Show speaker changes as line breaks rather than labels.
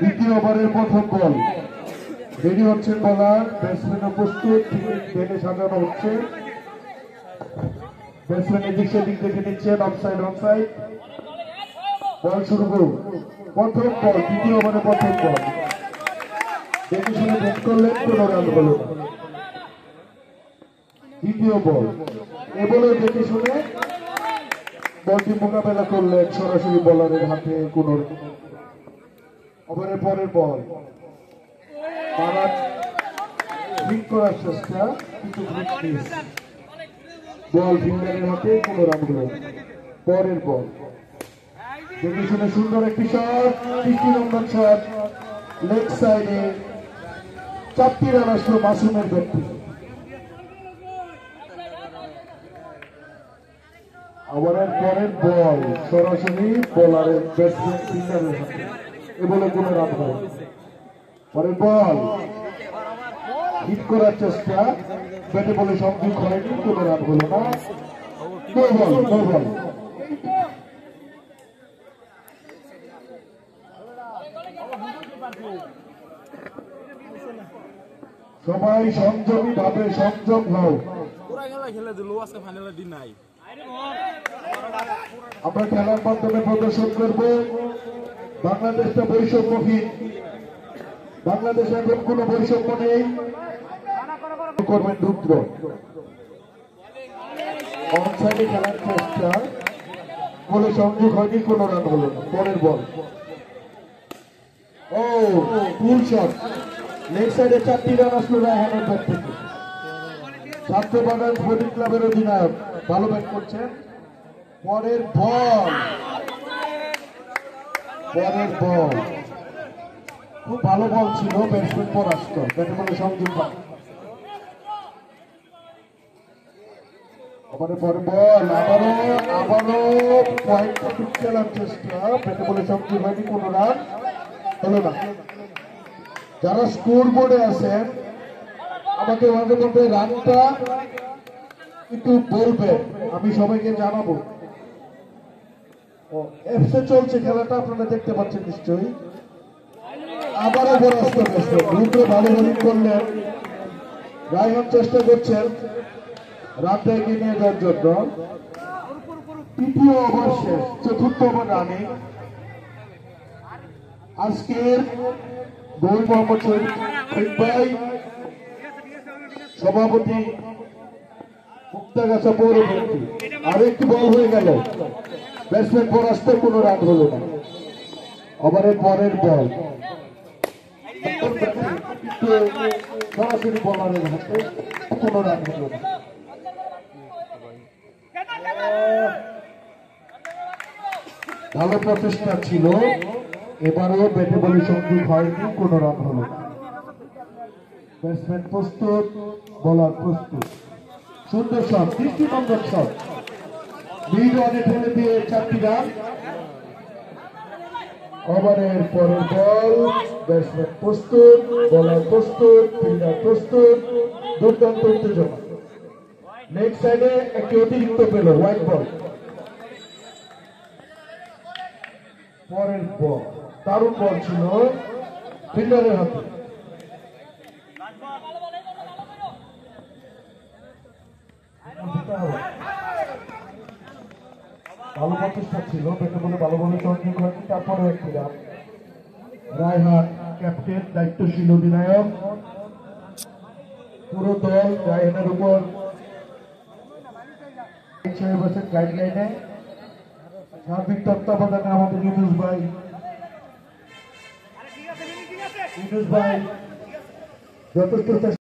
দ্বিতীয় ওভারের প্রথম বল রেডি হচ্ছে বলার ব্যাটসম্যানের প্রস্তুত বেলে সাজানো হচ্ছে ব্যাটসম্যান এদিক সেদিক দেখে নিচ্ছেন অফসাইড অফসাইড বল শুরু করুন প্রথম বল দ্বিতীয় ওভারের প্রথম বল দেখে শুনে ব্যাট করলেন কোনো রান হলো না দ্বিতীয় বল এ বলে দেখে শুনে বলটি মোকাবেলা করলেন সরাসরি বলারের হাতে কোনো ওভারের পরের বল ঠিক করার চেষ্টা কিন্তু বল ফিল্ডারের হাতে কোনো রান হলো পরের বল দেখে শুনে সুন্দর একটি শট ৩০ নম্বর শট লেগ সাইডে ৪টি রান আসলো মাসুমের ব্যক্তি ওভারের পরের বল সরাসরি বোলারের ব্যাটসম্যান ফিল্ডারের হাতে এ বলে কোনো রান হলো পরের বল হিট করার চেষ্টা ব্যাটে বলে সংযোগ হয়নি কোনো রান হলো না নো বল সবাই সংযমী ভাবে সংযম হও আমরা খেলার মাধ্যমে প্রদর্শন করব বাংলাদেশটা বৈষম্যহীন বাংলাদেশে এখন কোন বৈষম্য নেই করবেন রুদ্র অনসাইডে খেলার চেষ্টা বলে সংযোগ হয়নি কোনো রান হলো না পরের বল ও ফুল শট লেগ সাইডে ৪টি রান আসলো রায়হানের ব্যাট থেকে ছাত্র বাগান স্পোর্টিং ক্লাবের অধিনায়ক ভালো ব্যাট করছেন পরের বল খুব ভালো বল ছিল ব্যাটসম্যান পরাস্ত ব্যাটে বলে সংযোগ পরের বল আবারও পয়েন্টটা ঠিক খেলার চেষ্টা ব্যাটে বলে সংযোগ হয়নি কোনো রান হলো না যারা স্কোর বোর্ডে আছেন আমাকে মাঝে মধ্যে রানটা একটু বলবেন আমি সবাইকে জানাবো এফসে চলছে খেলাটা আপনারা দেখতে পাচ্ছেন নিশ্চয়ই আবারও পরাস্ত রুদ্র ভালো বোলিং করলেন রায়হান চেষ্টা করছেন রানটা এগিয়ে নিয়ে যাওয়ার জন্য তৃতীয় ওভার শেষ চতুর্থ ওভার রানে আজকের গোল মোহাম্মদ শহীদ ভাই সভাপতি মুক্তাগাছা পৌরপতি আরো একটি বল হয়ে গেল ব্যাটসম্যান পরাস্ত কোনো রান হলো না ওভারের পরের বল সরাসরি বলারের হাতে কোনো রান হলো না ভালো প্রচেষ্টা ছিল এবারও ব্যাটে বলে সংযোগ হয়নি কোনো রান হলো না ব্যাটসম্যান প্রস্তুত বলার প্রস্তুত সুন্দর শট ৩০ নম্বর শট মিড অনে ঠেলে দিয়ে ৪টি রান ওভারের পরের বল ব্যাটসম্যান প্রস্তুত বলার প্রস্তুত ফিল্ডার প্রস্তুত দুর্দান্ত উত্তেজনা লেগ সাইডে একটি অতিরিক্ত পেল হোয়াইট বল পরের বল দারুণ বল ছিল ফিল্ডারের হাতে ভালো প্রচেষ্টা ছিল ব্যাটে বলে ভালো বলে সংযোগ হয়নি তারপরে একটি রান রায়হান ক্যাপ্টেন দায়িত্বশীল অধিনায়ক পুরো দল রায়হানের উপর গাইডলাইনে সার্বিক তত্ত্বাবধানে আমাদের ইউনুস ভাই যথেষ্ট